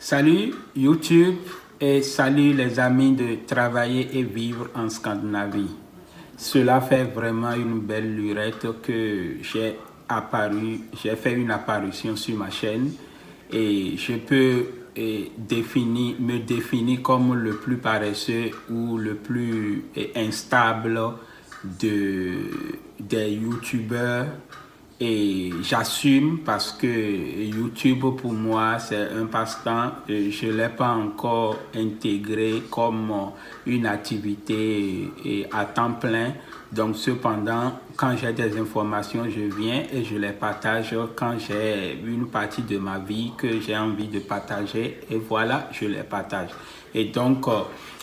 Salut YouTube et salut les amis de travailler et vivre en Scandinavie. Cela fait vraiment une belle lurette que j'ai fait une apparition sur ma chaîne et je peux me définir comme le plus paresseux ou le plus instable des YouTubeurs. Et j'assume parce que YouTube pour moi c'est un passe-temps. Je ne l'ai pas encore intégré comme une activité à temps plein. Donc cependant, quand j'ai des informations, je viens et je les partage quand j'ai une partie de ma vie que j'ai envie de partager. Et voilà, je les partage. Et donc,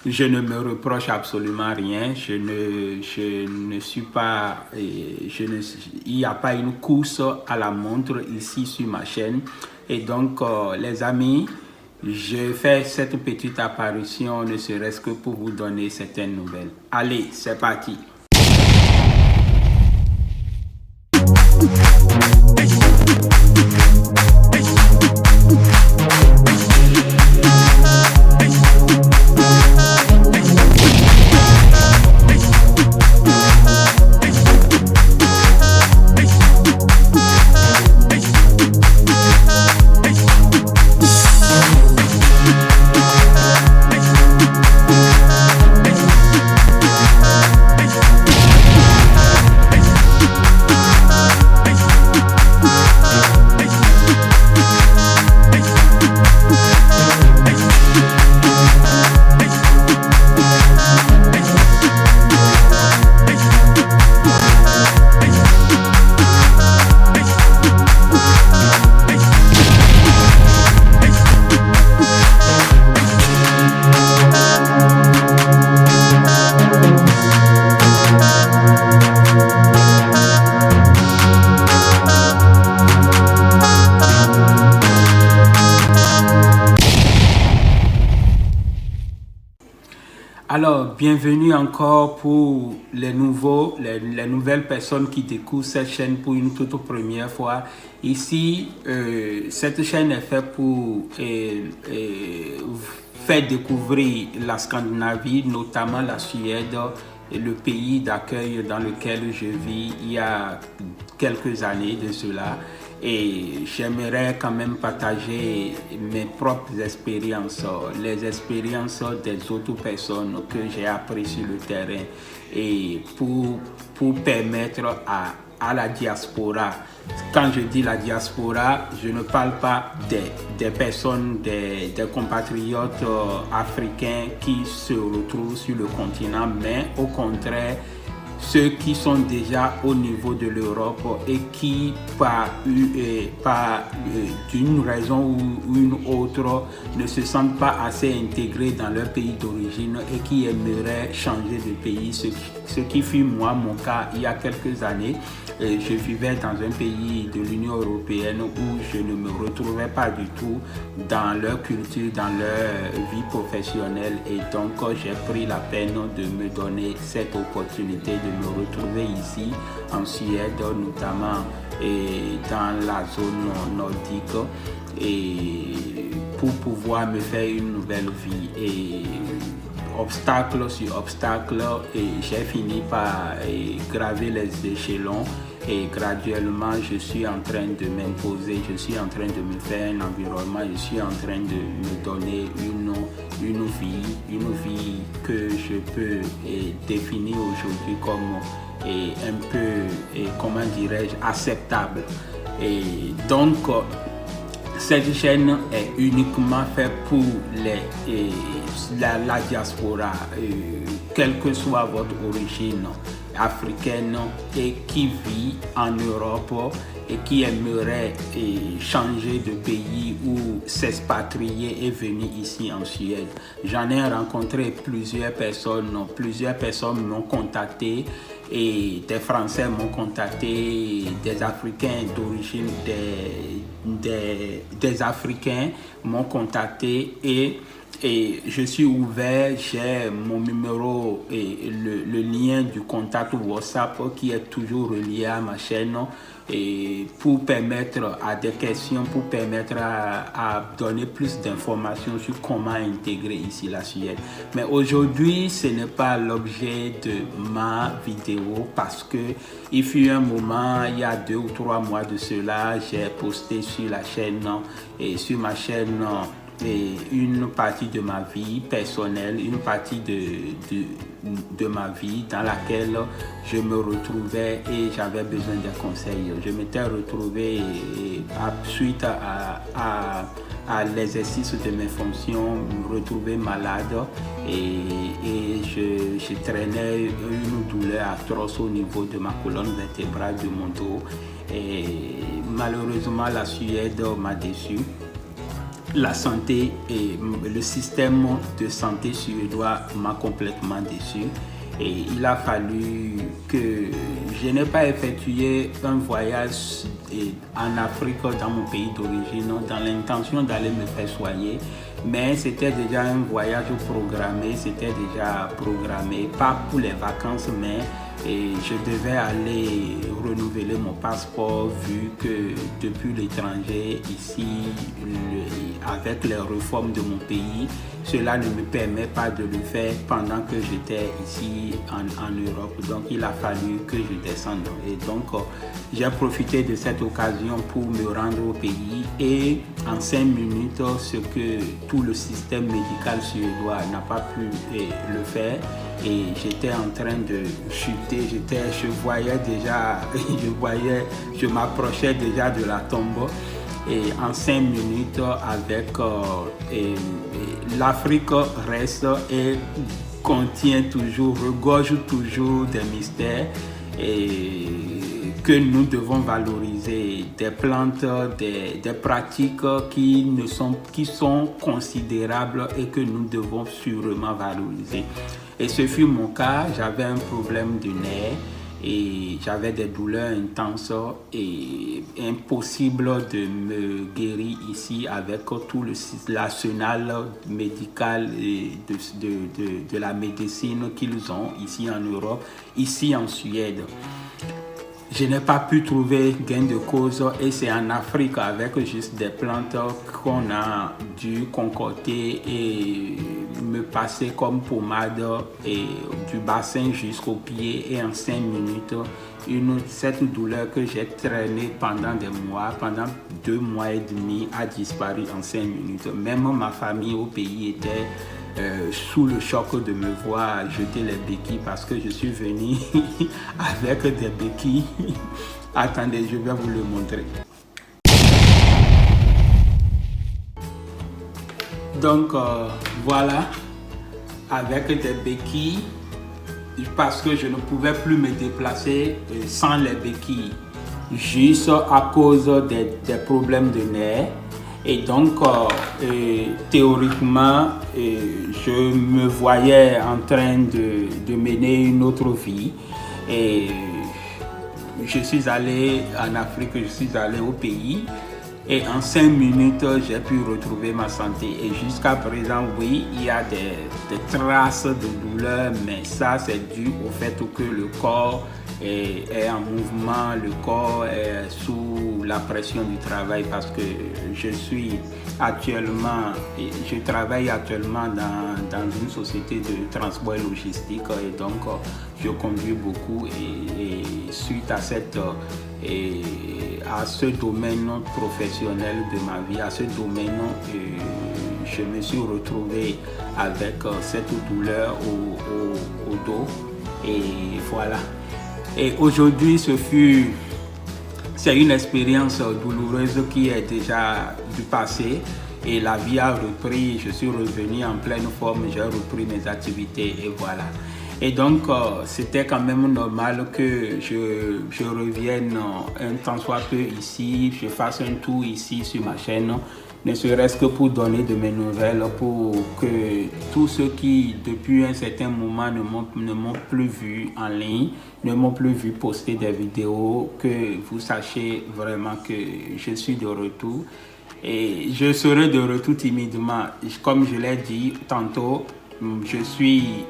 je ne me reproche absolument rien. Je ne suis pas, il n'y a pas une course à la montre ici sur ma chaîne. Et donc, les amis, je fais cette petite apparition ne serait-ce que pour vous donner certaines nouvelles. Allez, c'est parti. Alors, bienvenue encore pour les nouvelles personnes qui découvrent cette chaîne pour une toute première fois. Ici, cette chaîne est faite pour faire découvrir la Scandinavie, notamment la Suède, le pays d'accueil dans lequel je vis il y a quelques années de cela. Et j'aimerais quand même partager mes propres expériences, les expériences des autres personnes que j'ai apprises sur le terrain et pour permettre à la diaspora. Quand je dis la diaspora, je ne parle pas des personnes, des compatriotes africains qui se retrouvent sur le continent, mais au contraire, ceux qui sont déjà au niveau de l'Europe et qui, d'une raison ou une autre, ne se sentent pas assez intégrés dans leur pays d'origine et qui aimeraient changer de pays, ce qui fut moi mon cas il y a quelques années. Je vivais dans un pays de l'Union européenne où je ne me retrouvais pas du tout dans leur culture, dans leur vie professionnelle, et donc j'ai pris la peine de me donner cette opportunité de me retrouver ici en Suède, notamment dans la zone nordique, et pour pouvoir me faire une nouvelle vie. Et obstacle sur obstacle, et j'ai fini par graver les échelons, et graduellement je suis en train de m'imposer, je suis en train de me faire un environnement, je suis en train de me donner une vie que je peux définir aujourd'hui comme un peu, comment dirais-je, acceptable. Et donc cette chaîne est uniquement faite pour la diaspora, quelle que soit votre origine africaine et qui vit en Europe et qui aimerait changer de pays ou s'expatrier et venir ici en Suède. J'en ai rencontré plusieurs personnes m'ont contacté, et des Français m'ont contacté, des Africains d'origine, des Africains m'ont contacté, et et je suis ouvert, j'ai mon numéro et le lien du contact WhatsApp qui est toujours relié à ma chaîne et pour permettre à des questions, pour permettre à donner plus d'informations sur comment intégrer ici la Suède. Mais aujourd'hui, ce n'est pas l'objet de ma vidéo parce que il fut un moment, il y a 2 ou 3 mois de cela, j'ai posté sur la chaîne et sur ma chaîne et une partie de ma vie personnelle, une partie de ma vie dans laquelle je me retrouvais et j'avais besoin de conseils. Je m'étais retrouvé suite à l'exercice de mes fonctions, me retrouver malade et je traînais une douleur atroce au niveau de ma colonne vertébrale de mon dos. Et malheureusement, la Suède m'a déçu. La santé et le système de santé suédois m'a complètement déçu et il a fallu que je n'ai pas effectué un voyage en Afrique dans mon pays d'origine dans l'intention d'aller me faire soigner, mais c'était déjà un voyage programmé, pas pour les vacances, mais je devais aller renouveler mon passeport vu que depuis l'étranger, ici, avec les réformes de mon pays, cela ne me permet pas de le faire pendant que j'étais ici en Europe. Donc il a fallu que je descende. Et donc j'ai profité de cette occasion pour me rendre au pays et en 5 minutes, ce que tout le système médical suédois n'a pas pu le faire. Et j'étais en train de chuter, je voyais déjà, je m'approchais déjà de la tombe. Et en 5 minutes, avec l'Afrique reste et contient toujours, regorge toujours des mystères et que nous devons valoriser, des plantes, des pratiques qui sont considérables et que nous devons sûrement valoriser. Et ce fut mon cas, j'avais un problème de nerf et j'avais des douleurs intenses et impossible de me guérir ici avec tout l'arsenal médical de la médecine qu'ils ont ici en Europe, ici en Suède. Je n'ai pas pu trouver gain de cause et c'est en Afrique avec juste des plantes qu'on a dû concocter et me passer comme pommade et du bassin jusqu'au pied et en 5 minutes, cette douleur que j'ai traînée pendant des mois, pendant 2 mois et demi a disparu en 5 minutes. Même ma famille au pays était sous le choc de me voir jeter les béquilles parce que je suis venu avec des béquilles. Attendez, je vais vous le montrer. Donc voilà, avec des béquilles parce que je ne pouvais plus me déplacer sans les béquilles, juste à cause des problèmes de nerfs. Et donc, théoriquement, je me voyais en train de mener une autre vie. Et je suis allé en Afrique, je suis allé au pays. Et en 5 minutes, j'ai pu retrouver ma santé. Et jusqu'à présent, oui, il y a des traces de douleur, mais ça, c'est dû au fait que le corps est en mouvement, le corps est sous la pression du travail parce que je travaille actuellement dans une société de transport logistique et donc je conduis beaucoup et suite à ce domaine professionnel de ma vie, à ce domaine, je me suis retrouvé avec cette douleur au dos et voilà. Et aujourd'hui, c'est une expérience douloureuse qui est déjà du passé et la vie a repris, je suis revenu en pleine forme, j'ai repris mes activités et voilà. Et donc, c'était quand même normal que je revienne un temps soit peu ici, je fasse un tour ici sur ma chaîne, ne serait-ce que pour donner de mes nouvelles, pour que tous ceux qui, depuis un certain moment, ne m'ont plus vu en ligne, ne m'ont plus vu poster des vidéos, que vous sachiez vraiment que je suis de retour. Et je serai de retour timidement. Comme je l'ai dit tantôt, je suis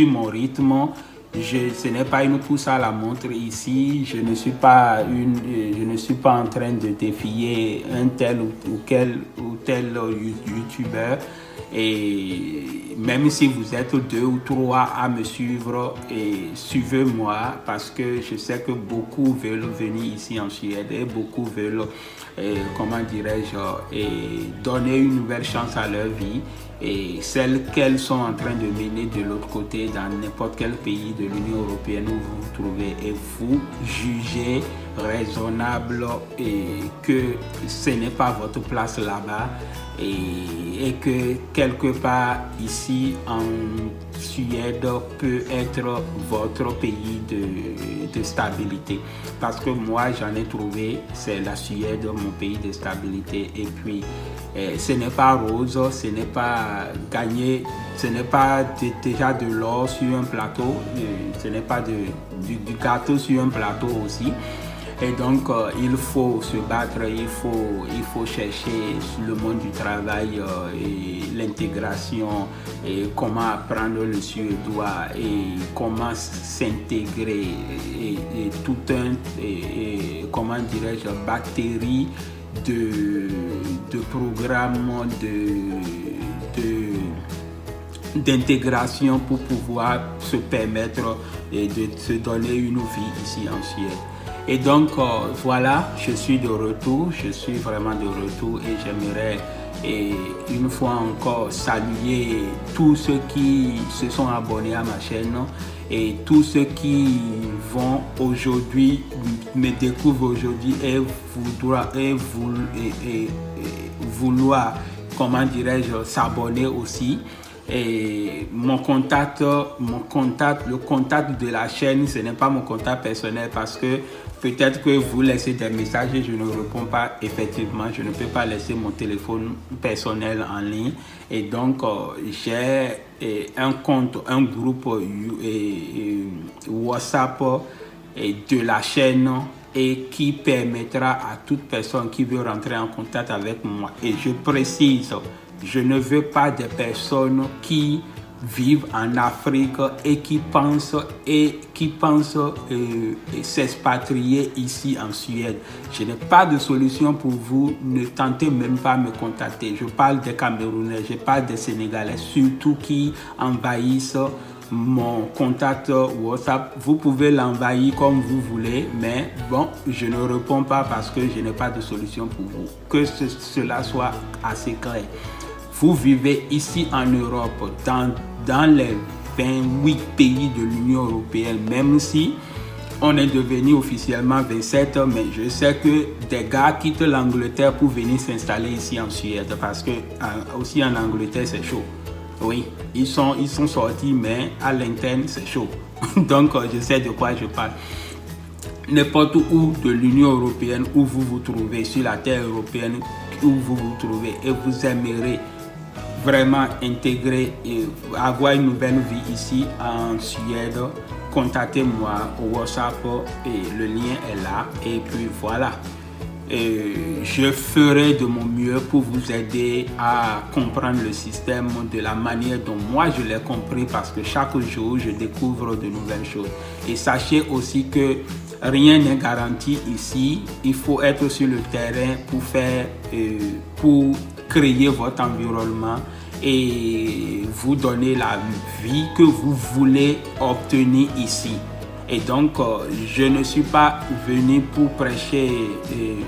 mon rythme. Ce n'est pas une course à la montre ici. Je ne suis pas en train de défier un tel ou tel youtubeur. Et même si vous êtes 2 ou 3 à me suivre, suivez-moi parce que je sais que beaucoup veulent venir ici en Suède et beaucoup veulent, donner une nouvelle chance à leur vie. Et celles qu'elles sont en train de mener de l'autre côté dans n'importe quel pays de l'Union européenne où vous vous trouvez, et vous jugez raisonnable que ce n'est pas votre place là-bas et que quelque part ici en Suède peut être votre pays de stabilité. Parce que moi j'en ai trouvé, c'est la Suède, mon pays de stabilité. Et puis ce n'est pas rose, ce n'est pas gagné, ce n'est pas déjà de l'or sur un plateau, ce n'est pas du gâteau sur un plateau aussi. Et donc, il faut se battre, il faut chercher le monde du travail et l'intégration, et comment apprendre le suédois et comment s'intégrer et tout comment dirais-je, batterie de programmes d'intégration pour pouvoir se permettre de se donner une vie ici en Suède. Et donc voilà, je suis de retour, je suis vraiment de retour et j'aimerais une fois encore saluer tous ceux qui se sont abonnés à ma chaîne et tous ceux qui vont aujourd'hui, me découvrent aujourd'hui et vouloir, comment dirais-je, s'abonner aussi. Et le contact de la chaîne, ce n'est pas mon contact personnel parce que peut-être que vous laissez des messages et je ne réponds pas. Effectivement, je ne peux pas laisser mon téléphone personnel en ligne. Et donc, j'ai un compte, un groupe WhatsApp de la chaîne et qui permettra à toute personne qui veut rentrer en contact avec moi. Et je précise, je ne veux pas des personnes qui vivent en Afrique et qui pensent s'expatrier ici en Suède. Je n'ai pas de solution pour vous, ne tentez même pas de me contacter. Je parle des Camerounais, je parle des Sénégalais, surtout qui envahissent mon contact WhatsApp. Vous pouvez l'envahir comme vous voulez, mais bon, je ne réponds pas parce que je n'ai pas de solution pour vous. Que cela soit assez clair. Vous vivez ici en Europe, dans les 28 pays de l'Union européenne, même si on est devenu officiellement 27, mais je sais que des gars quittent l'Angleterre pour venir s'installer ici en Suède, parce que aussi en Angleterre c'est chaud. Oui, ils sont sortis, mais à l'interne c'est chaud. Donc je sais de quoi je parle. N'importe où de l'Union européenne où vous vous trouvez, sur la terre européenne où vous vous trouvez, et vous aimerez vraiment intégrer et avoir une nouvelle vie ici en Suède, contactez-moi au WhatsApp et le lien est là. Et puis voilà, je ferai de mon mieux pour vous aider à comprendre le système de la manière dont moi je l'ai compris, parce que chaque jour je découvre de nouvelles choses. Et sachez aussi que rien n'est garanti ici. Il faut être sur le terrain pour créer votre environnement et vous donner la vie que vous voulez obtenir ici. Et donc, je ne suis pas venu pour prêcher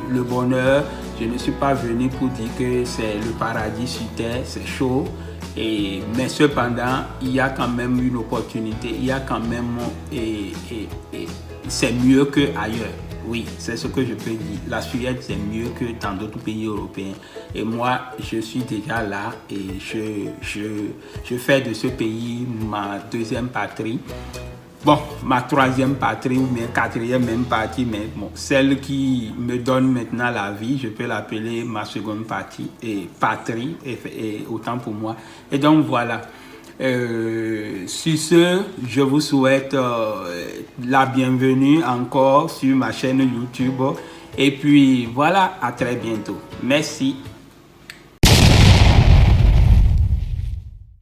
le bonheur. Je ne suis pas venu pour dire que c'est le paradis sur terre, c'est chaud. Mais cependant, il y a quand même une opportunité. Il y a quand même... c'est mieux qu'ailleurs. Oui, c'est ce que je peux dire. La Suède, c'est mieux que dans d'autres pays européens. Et moi, je suis déjà là et je fais de ce pays ma deuxième patrie. Bon, ma troisième patrie ou ma quatrième même partie, mais bon, celle qui me donne maintenant la vie, je peux l'appeler ma seconde patrie, et autant pour moi. Et donc voilà. Sur ce, je vous souhaite la bienvenue encore sur ma chaîne YouTube. Et puis voilà, à très bientôt. Merci.